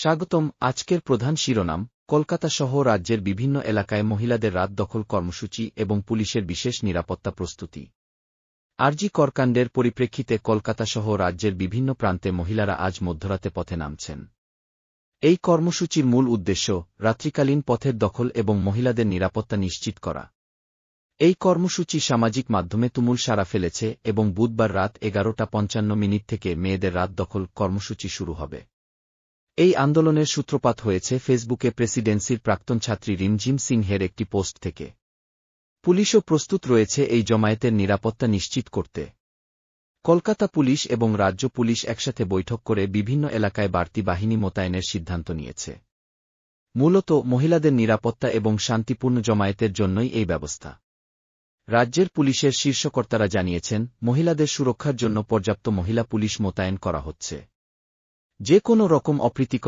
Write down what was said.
স্বাগতম। আজকের প্রধান শিরোনাম: কলকাতা সহ রাজ্যের বিভিন্ন এলাকায় মহিলাদের রাত দখল কর্মসূচি এবং পুলিশের বিশেষ নিরাপত্তা প্রস্তুতি। আরজি করকাণ্ডের পরিপ্রেক্ষিতে কলকাতা সহ রাজ্যের বিভিন্ন প্রান্তে মহিলারা আজ মধ্যরাতে পথে নামছেন। এই কর্মসূচির মূল উদ্দেশ্য রাত্রিকালীন পথের দখল এবং মহিলাদের নিরাপত্তা নিশ্চিত করা। এই কর্মসূচি সামাজিক মাধ্যমে তুমুল সাড়া ফেলেছে এবং বুধবার রাত 11:55 থেকে মেয়েদের রাত দখল কর্মসূচি শুরু হবে। এই আন্দোলনের সূত্রপাত হয়েছে ফেসবুকে প্রেসিডেন্সির প্রাক্তন ছাত্রী রিমঝিম সিংহের একটি পোস্ট থেকে। পুলিশও প্রস্তুত রয়েছে এই জমায়েতের নিরাপত্তা নিশ্চিত করতে। কলকাতা পুলিশ এবং রাজ্য পুলিশ একসাথে বৈঠক করে বিভিন্ন এলাকায় বাড়তি বাহিনী মোতায়েনের সিদ্ধান্ত নিয়েছে। মূলত মহিলাদের নিরাপত্তা এবং শান্তিপূর্ণ জমায়েতের জন্যই এই ব্যবস্থা। রাজ্যের পুলিশের শীর্ষকর্তারা জানিয়েছেন, মহিলাদের সুরক্ষার জন্য পর্যাপ্ত মহিলা পুলিশ মোতায়েন করা হচ্ছে। যে কোনো রকম অপ্রীতিকর